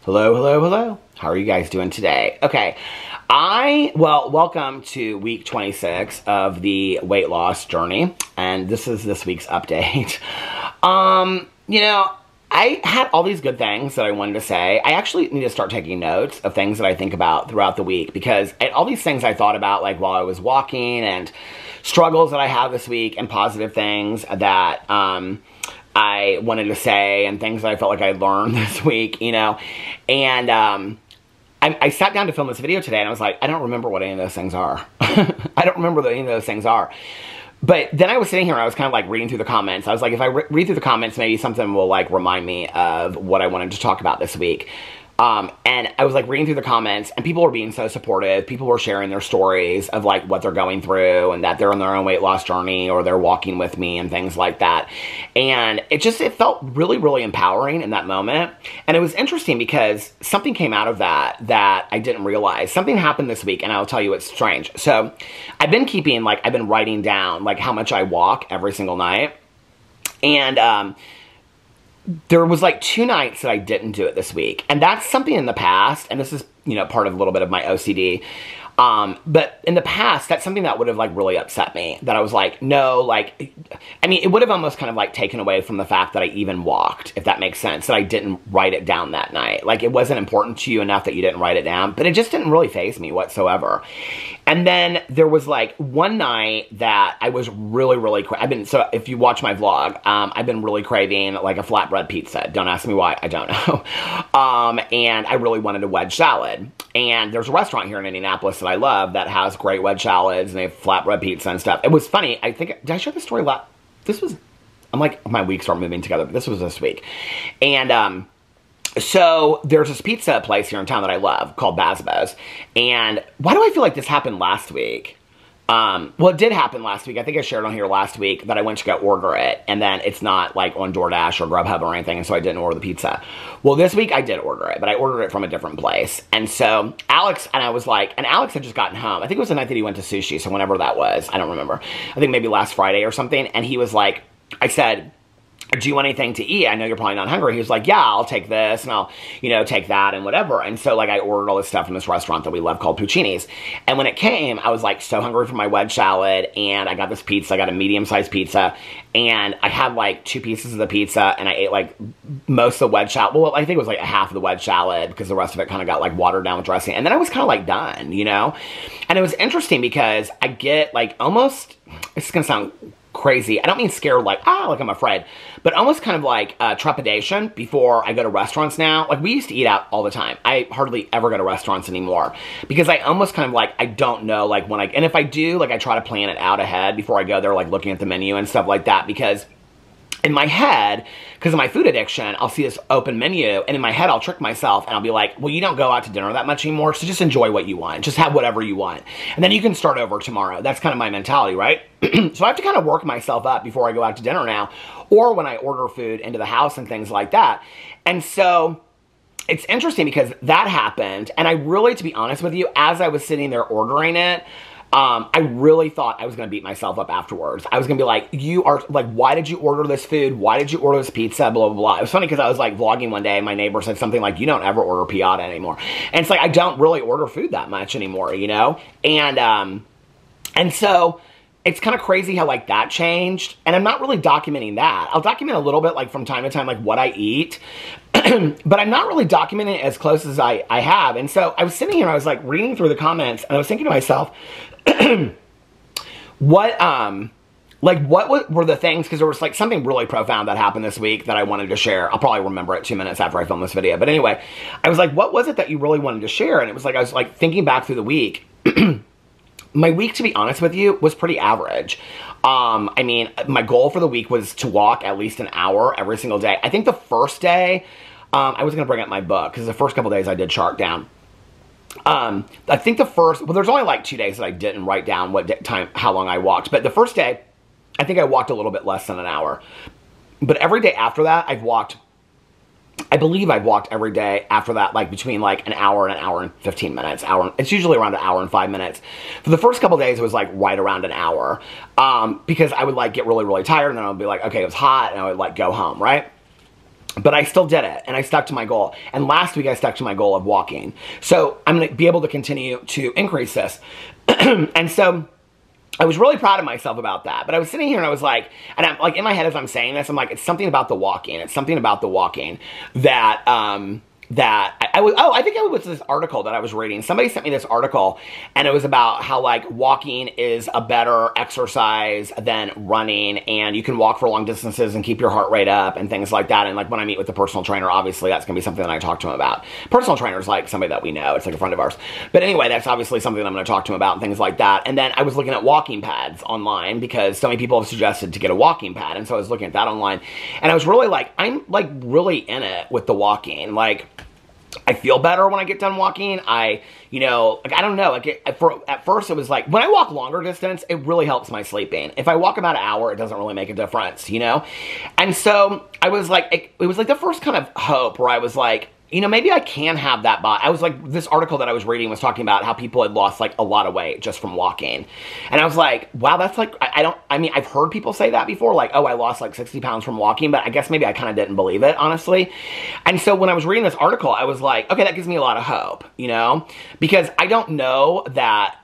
Hello, hello, hello. How are you guys doing today? Okay, welcome to week 26 of the weight loss journey, and this is this week's update. I had all these good things that I wanted to say. I actually need to start taking notes of things that I think about throughout the week, because all these things I thought about like while I was walking, and struggles that I have this week, and positive things that I wanted to say, and things that I felt like I learned this week, and I sat down to film this video today, and I was like, I don't remember what any of those things are. I don't remember what any of those things are. But then I was sitting here, and I was kind of like reading through the comments. I was like, if I read through the comments, maybe something will like remind me of what I wanted to talk about this week. And I was like reading through the comments, and people were being so supportive. People were sharing their stories of like what they're going through, and that they're on their own weight loss journey, or they're walking with me and things like that. And it felt really, really empowering in that moment. And it was interesting because something came out of that I didn't realize. Something happened this week, and I'll tell you it's strange. So I've been writing down like how much I walk every single night. And, there was like 2 nights that I didn't do it this week. And that's something in the past, and this is, part of a little bit of my OCD. But in the past, that's something that would have like really upset me. That I was like, no, like, it would have almost kind of like taken away from the fact that I even walked, if that makes sense, that I didn't write it down that night. Like, it wasn't important to you enough that you didn't write it down, but it just didn't really faze me whatsoever. And then there was like one night that I was really, really, so if you watch my vlog, I've been really craving like a flatbread pizza. Don't ask me why, I don't know. And I really wanted a wedge salad. And there's a restaurant here in Indianapolis that I love that has great wedge salads, and they have flatbread pizza and stuff. It was funny. I think, did I share the story I'm like, my weeks aren't moving together, but this was this week. And, so there's this pizza place here in town that I love called Basbo's. And why do I feel like this happened last week? Well, it did happen last week. I think I shared on here last week that I went to go order it, and then it's not like on DoorDash or Grubhub or anything, and so I didn't order the pizza. Well, this week I did order it, but I ordered it from a different place. And so Alex had just gotten home. I think it was the night that he went to sushi, so whenever that was, I don't remember. I think maybe last Friday or something, and he was like, I said, do you want anything to eat? I know you're probably not hungry. He was like, yeah, I'll take this, and I'll, take that and whatever. And so, like, I ordered all this stuff from this restaurant that we love called Puccini's. And when it came, I was, like, so hungry for my wedge salad, and I got this pizza. I got a medium-sized pizza, and I had, like, 2 pieces of the pizza, and I ate, like, most of the wedge salad. Well, I think it was, like, a half of the wedge salad, because the rest of it kind of got, like, watered down with dressing. And then I was kind of, like, done, And it was interesting because I get, like, almost, it's going to sound crazy. I don't mean scared like I'm afraid, but almost kind of like trepidation before I go to restaurants now. Like, we used to eat out all the time. I hardly ever go to restaurants anymore because I almost kind of like, I don't know, like and if I do, like I try to plan it out ahead before I go there, like looking at the menu and stuff like that, because in my head, because of my food addiction, I'll see this open menu, and in my head, I'll trick myself, and I'll be like, well, you don't go out to dinner that much anymore, so just enjoy what you want. Just have whatever you want. And then you can start over tomorrow. That's kind of my mentality, right? So I have to kind of work myself up before I go out to dinner now, or when I order food into the house and things like that. And so it's interesting because that happened, and I really, to be honest with you, as I was sitting there ordering it, I really thought I was going to beat myself up afterwards. I was going to be like, why did you order this food? Why did you order this pizza? Blah, blah, blah. It was funny because I was like vlogging one day, and my neighbor said something like, you don't ever order piata anymore. And it's like, I don't really order food that much anymore, And so it's kind of crazy how like that changed. And I'm not really documenting that. I'll document a little bit like from time to time, like what I eat, but I'm not really documenting it as close as I have. And so I was sitting here and I was like reading through the comments, and I was thinking to myself, what were the things, because there was like something really profound that happened this week that I wanted to share. I'll probably remember it 2 minutes after I film this video. But anyway, I was like, what was it that you really wanted to share? And it was like, I was like thinking back through the week. My week, to be honest with you, was pretty average. My goal for the week was to walk at least an hour every single day. I think the first day, I was going to bring up my book, because the first couple days I did chart down. I think there's only like 2 days that I didn't write down how long I walked. But the first day, I think I walked a little bit less than an hour. But every day after that, I believe I've walked every day after that, like between like an hour and 15 minutes. It's usually around an hour and 5 minutes. For the first couple of days, it was like right around an hour. Because I would like get really, really tired, and then I would be like, okay, it was hot, and I would like go home, right? But I still did it, and I stuck to my goal. And last week, I stuck to my goal of walking. So I'm going to be able to continue to increase this. And so I was really proud of myself about that. But I was sitting here, and I was like, and I'm like in my head as I'm saying this, I'm like, it's something about the walking. It's something about the walking that I think it was this article that I was reading. Somebody sent me this article, and it was about how, like, walking is a better exercise than running, and you can walk for long distances and keep your heart rate up and things like that. And, like, when I meet with the personal trainer, obviously that's going to be something that I talk to him about. Personal trainer is, like, somebody that we know. It's, like, a friend of ours. But anyway, that's obviously something that I'm going to talk to him about and things like that. And then I was looking at walking pads online because so many people have suggested to get a walking pad. And so I was looking at that online. And I was really, like, I'm, like, really in it with the walking. Like, I feel better when I get done walking. You know, like, I don't know, like, at first it was like, when I walk longer distance, it really helps my sleeping. If I walk about an hour, it doesn't really make a difference, you know? And so I was like, it was like the first kind of hope where I was like, you know, maybe I can have that body. I was like, this article that I was reading was talking about how people had lost, like, a lot of weight just from walking. And I was like, wow, that's like, I mean, I've heard people say that before, like, oh, I lost like 60 pounds from walking, but I guess maybe I kind of didn't believe it, honestly. And so when I was reading this article, I was like, okay, that gives me a lot of hope, you know, because I don't know that,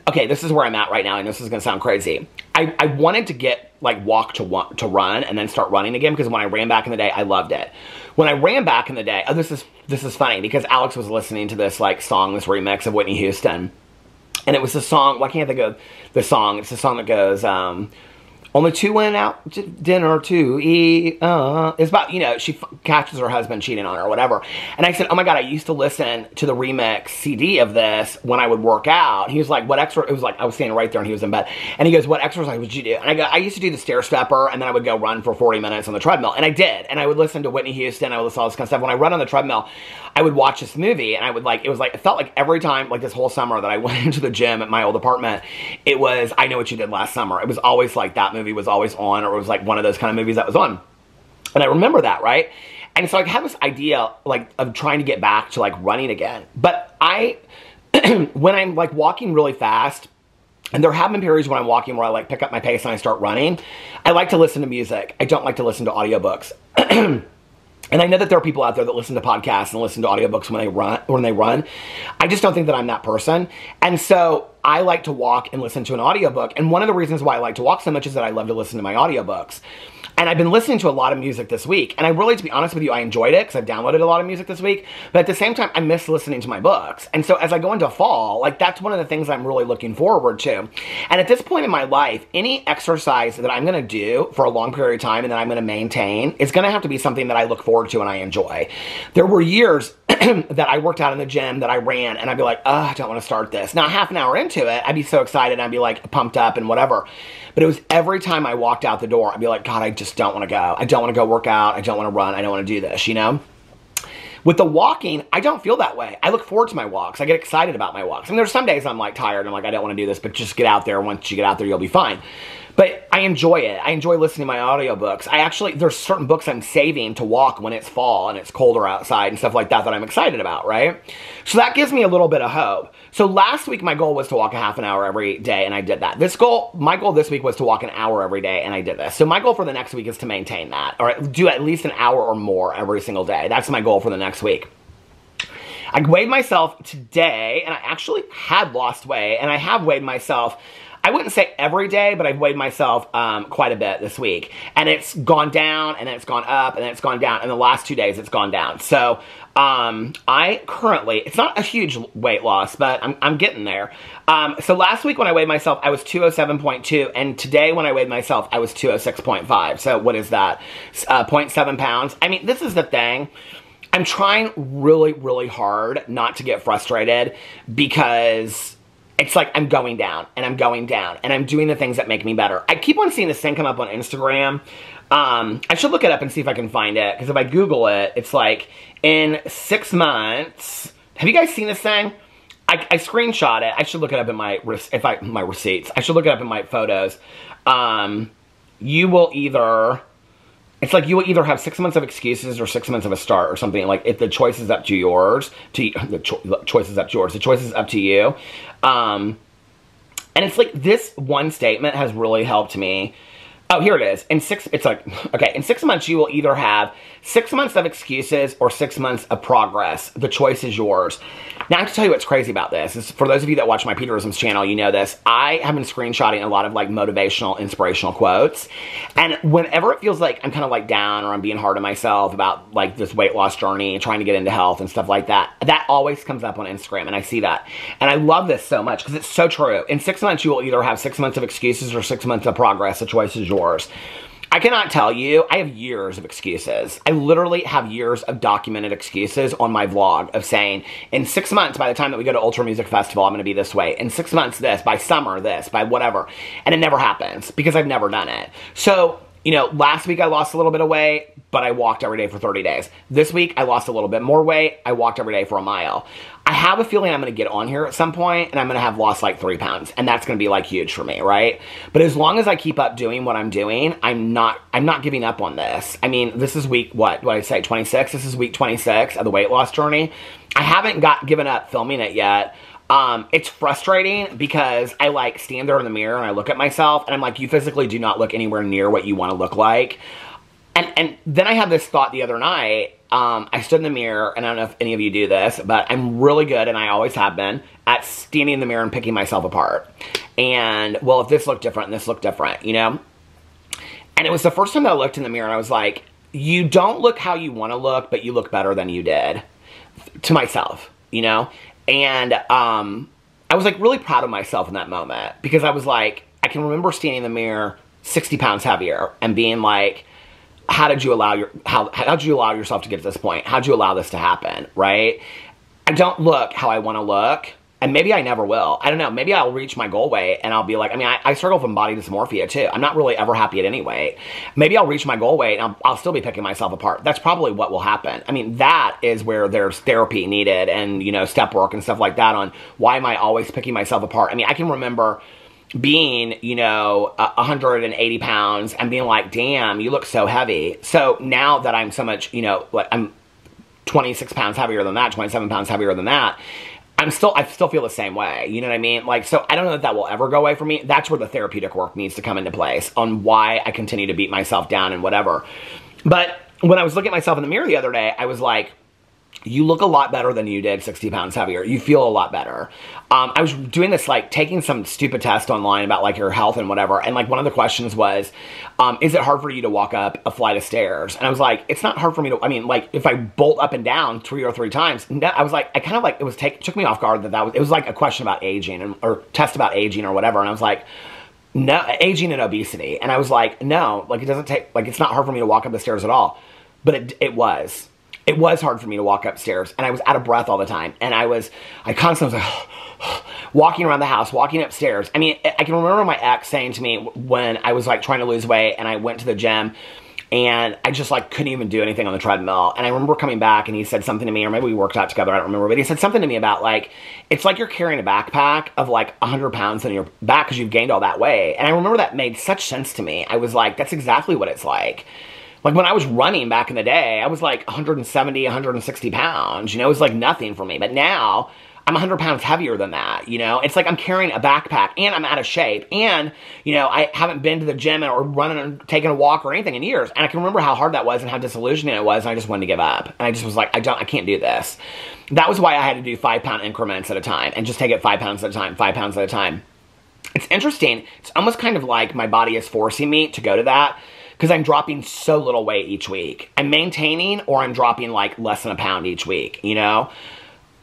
okay, this is where I'm at right now, and this is going to sound crazy. I wanted to get, like, walk to run and then start running again, because when I ran back in the day, I loved it. When I ran back in the day, oh, this is funny, because Alex was listening to this, like, song, this remix of Whitney Houston, and it was the song, why can't I think of the song? It's the song that goes, only two went out to dinner to eat. It's about, you know, she catches her husband cheating on her or whatever. And I said, oh my God, I used to listen to the remix CD of this when I would work out. He was like, what exercise? It was like, I was standing right there and he was in bed. And he goes, what exercise would you do? And I go, I used to do the stair stepper, and then I would go run for 40 minutes on the treadmill. And I did. And I would listen to Whitney Houston. I would listen to all this kind of stuff. When I run on the treadmill, I would watch this movie, and I would, like, it felt like every time, like, this whole summer that I went into the gym at my old apartment, it was I Know What You Did Last Summer. It was always like that movie was always on, or it was like one of those kind of movies that was on. And I remember that, right? And so I had this idea, like, of trying to get back to, like, running again. But when I'm, like, walking really fast, and there have been periods when I'm walking where I, like, pick up my pace and I start running, I like to listen to music. I don't like to listen to audiobooks. And I know that there are people out there that listen to podcasts and listen to audiobooks when they run. I just don't think that I'm that person. And so I like to walk and listen to an audiobook. And one of the reasons why I like to walk so much is that I love to listen to my audiobooks. And I've been listening to a lot of music this week. And I really, to be honest with you, I enjoyed it because I've downloaded a lot of music this week. But at the same time, I miss listening to my books. And so as I go into fall, like, that's one of the things I'm really looking forward to. And at this point in my life, any exercise that I'm going to do for a long period of time and that I'm going to maintain is going to have to be something that I look forward to and I enjoy. There were years that I worked out in the gym, that I ran, and I'd be like, oh, I don't want to start this. Now, half an hour into it, I'd be so excited, and I'd be, like, pumped up and whatever. But it was every time I walked out the door, I'd be like, God, I just don't want to go. I don't want to go work out. I don't want to run. I don't want to do this, you know? With the walking, I don't feel that way. I look forward to my walks. I get excited about my walks. I mean, there's some days I'm, like, tired, and I'm like, I don't want to do this, but just get out there. Once you get out there, you'll be fine. But I enjoy it. I enjoy listening to my audiobooks. There's certain books I'm saving to walk when it's fall and it's colder outside and stuff like that I'm excited about, right? So that gives me a little bit of hope. So last week, my goal was to walk a half an hour every day, and I did that. My goal this week was to walk an hour every day, and I did this. So my goal for the next week is to maintain that, or do at least an hour or more every single day. That's my goal for the next week. I weighed myself today, and I actually had lost weight, and I have weighed myself, I wouldn't say every day, but I've weighed myself quite a bit this week. And it's gone down, and then it's gone up, and then it's gone down. And the last 2 days, it's gone down. So I currently, it's not a huge weight loss, but I'm getting there. So last week when I weighed myself, I was 207.2. And today when I weighed myself, I was 206.5. So what is that? 0.7 pounds. I mean, this is the thing. I'm trying really, really hard not to get frustrated, because it's like I'm going down, and I'm going down, and I'm doing the things that make me better. I keep on seeing this thing come up on Instagram. I should look it up and see if I can find it, because if I Google it, it's like, in 6 months, have you guys seen this thing? I screenshot it. I should look it up in my receipts. I should look it up in my photos. You will either... It's like you will either have 6 months of excuses or 6 months of a start or something. Like, if the choice is up to yours, the choice is up to yours. The choice is up to you. And it's like, this one statement has really helped me. Oh, here it is. It's like, okay, in 6 months, you will either have 6 months of excuses or 6 months of progress. The choice is yours. Now, I have to tell you what's crazy about this. For those of you that watch my Peterisms channel, you know this. I have been screenshotting a lot of like motivational, inspirational quotes. And whenever it feels like I'm kind of like down or I'm being hard on myself about like this weight loss journey, trying to get into health and stuff like that, that always comes up on Instagram, and I see that. And I love this so much because it's so true. In 6 months, you will either have 6 months of excuses or 6 months of progress. The choice is yours. I cannot tell you, I have years of excuses. I literally have years of documented excuses on my vlog of saying, in 6 months, by the time that we go to Ultra Music Festival, I'm going to be this way. In 6 months, this. By summer, this. By whatever. And it never happens because I've never done it. So, you know, last week I lost a little bit of weight, but I walked every day for 30 days. This week, I lost a little bit more weight. I walked every day for a mile. I have a feeling I'm going to get on here at some point and I'm going to have lost like 3 pounds. And that's going to be like huge for me, right? But as long as I keep up doing what I'm doing, I'm not giving up on this. I mean, this is week, what did I say, 26? This is week 26 of the weight loss journey. I haven't given up filming it yet. It's frustrating because I like stand there in the mirror and I look at myself and I'm like, you physically do not look anywhere near what you want to look like. And then I had this thought the other night. I stood in the mirror, and I don't know if any of you do this, but I'm really good, and I always have been, at standing in the mirror and picking myself apart. And, well, if this looked different and this looked different, you know? And it was the first time that I looked in the mirror, and I was like, you don't look how you want to look, but you look better than you did. To myself, you know? And I was, like, really proud of myself in that moment. Because I was like, I can remember standing in the mirror 60 pounds heavier and being like, how did you allow yourself to get to this point? How'd you allow this to happen, right? I don't look how I want to look, and maybe I never will. I don't know. Maybe I'll reach my goal weight, and I'll be like, I mean, I struggle from body dysmorphia, too. I'm not really ever happy at any weight. Maybe I'll reach my goal weight, and I'll still be picking myself apart. That's probably what will happen. I mean, that is where there's therapy needed and, you know, step work and stuff like that on why am I always picking myself apart. I mean, I can remember being, you know, 180 pounds and being like, damn, you look so heavy. So now that I'm so much, you know, like I'm 26 pounds heavier than that, 27 pounds heavier than that, I still feel the same way. You know what I mean? Like, so I don't know that will ever go away from me. That's where the therapeutic work needs to come into place on why I continue to beat myself down and whatever. But when I was looking at myself in the mirror the other day, I was like, you look a lot better than you did 60 pounds heavier. You feel a lot better. I was doing this, like, taking some stupid test online about, like, your health and whatever. And, like, one of the questions was, is it hard for you to walk up a flight of stairs? And I was like, it's not hard for me to, I mean, like, if I bolt up and down 2 or 3 times, I was like, I kind of, like, it took me off guard that it was, like, a question about aging or test about aging or whatever. And I was like, no, aging and obesity. And I was like, no, like, it doesn't take, like, it's not hard for me to walk up the stairs at all. But it was. It was hard for me to walk upstairs, and I was out of breath all the time. And I constantly was like, walking around the house, walking upstairs. I mean, I can remember my ex saying to me when I was like trying to lose weight and I went to the gym and I just like couldn't even do anything on the treadmill. And I remember coming back and he said something to me, or maybe we worked out together, I don't remember, but he said something to me about like, it's like you're carrying a backpack of like 100 pounds on your back because you've gained all that weight. And I remember that made such sense to me. I was like, that's exactly what it's like. Like, when I was running back in the day, I was like 170, 160 pounds. You know, it was like nothing for me. But now, I'm 100 pounds heavier than that, you know? It's like I'm carrying a backpack, and I'm out of shape. And, you know, I haven't been to the gym or running or taken a walk or anything in years. And I can remember how hard that was and how disillusioning it was, and I just wanted to give up. And I just was like, I can't do this. That was why I had to do 5-pound increments at a time and just take it 5 pounds at a time, 5 pounds at a time. It's interesting. It's almost kind of like my body is forcing me to go to that, because I'm dropping so little weight each week. I'm maintaining, or I'm dropping like less than a pound each week, you know?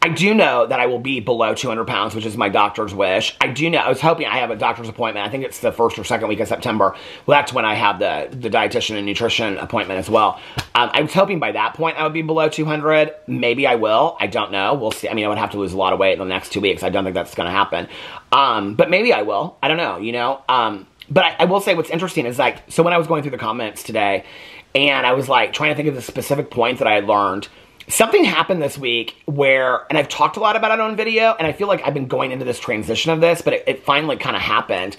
I do know that I will be below 200 pounds, which is my doctor's wish. I do know, I was hoping, I have a doctor's appointment. I think it's the 1st or 2nd week of September. Well, that's when I have the dietitian and nutrition appointment as well. I was hoping by that point I would be below 200. Maybe I will. I don't know. We'll see. I mean, I would have to lose a lot of weight in the next 2 weeks. I don't think that's going to happen. But maybe I will. I don't know, you know? But I will say what's interesting is like, so when I was going through the comments today and I was like trying to think of the specific point that I had learned, something happened this week where, and I've talked a lot about it on video, and I feel like I've been going into this transition of this, but it finally kind of happened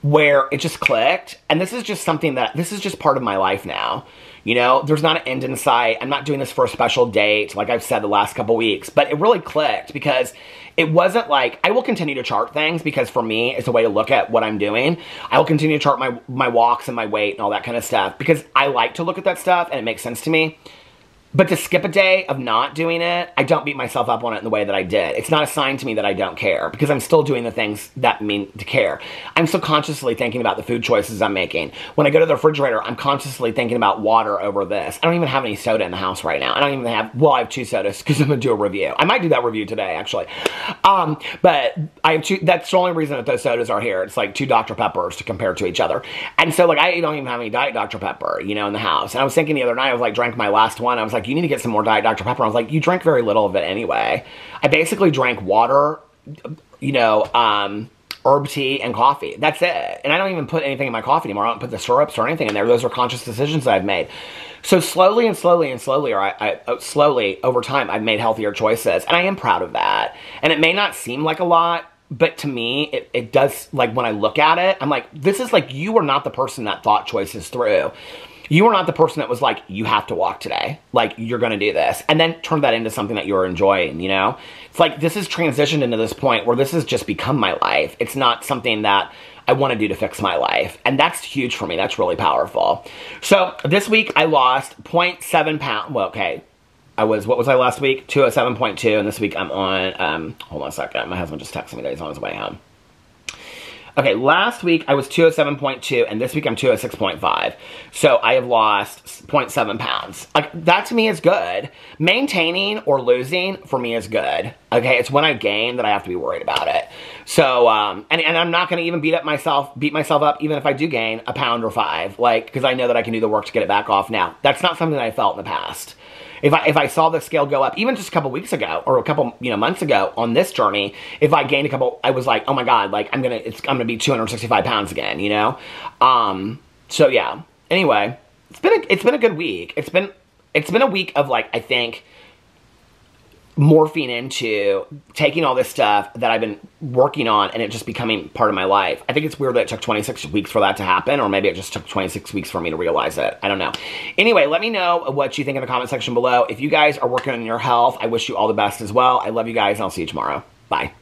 where it just clicked. And this is just something that, this is just part of my life now. You know, there's not an end in sight. I'm not doing this for a special date, like I've said the last couple weeks, but it really clicked because it wasn't like, I will continue to chart things because for me, it's a way to look at what I'm doing. I will continue to chart my walks and my weight and all that kind of stuff because I like to look at that stuff and it makes sense to me. But to skip a day of not doing it, I don't beat myself up on it in the way that I did. It's not a sign to me that I don't care because I'm still doing the things that mean to care. I'm still consciously thinking about the food choices I'm making. When I go to the refrigerator, I'm consciously thinking about water over this. I don't even have any soda in the house right now. I don't even have, well, I have 2 sodas because I'm going to do a review. I might do that review today, actually. But I have 2, that's the only reason that those sodas are here. It's like 2 Dr. Peppers to compare to each other. And so, like, I don't even have any Diet Dr. Pepper, you know, in the house. And I was thinking the other night, I was like, drank my last one. I was like, you need to get some more Diet Dr. Pepper. I was like, you drink very little of it anyway. I basically drank water, you know, herb tea and coffee. That's it. And I don't even put anything in my coffee anymore. I don't put the syrups or anything in there. Those are conscious decisions that I've made. So slowly and slowly and slowly, or slowly over time, I've made healthier choices. And I am proud of that. And it may not seem like a lot, but to me, it does, like, when I look at it, I'm like, this is like, you are not the person that thought choices through. You are not the person that was like, you have to walk today. Like, you're going to do this. And then turn that into something that you're enjoying, you know? It's like, this has transitioned into this point where this has just become my life. It's not something that I want to do to fix my life. And that's huge for me. That's really powerful. So this week I lost 0.7 pounds. Well, okay. What was I last week? 207.2. And this week I'm on, hold on a second. My husband just texted me that he's on his way home. Okay, last week I was 207.2, and this week I'm 206.5. So I have lost 0.7 pounds. Like, that to me is good. Maintaining or losing for me is good. Okay, it's when I gain that I have to be worried about it. So, and I'm not going to even beat myself up even if I do gain a pound or 5, like, because I know that I can do the work to get it back off now. That's not something that I felt in the past. If I saw the scale go up, even just a couple weeks ago, or a couple, you know, months ago on this journey, if I gained a couple, I was like, oh my God, like, I'm gonna be 265 pounds again, you know? So yeah. Anyway, it's been a good week. It's been a week of, like, I think, morphing into taking all this stuff that I've been working on and it just becoming part of my life. I think it's weird that it took 26 weeks for that to happen, or maybe it just took 26 weeks for me to realize it. I don't know. Anyway, let me know what you think in the comment section below. If you guys are working on your health, I wish you all the best as well. I love you guys, and I'll see you tomorrow. Bye.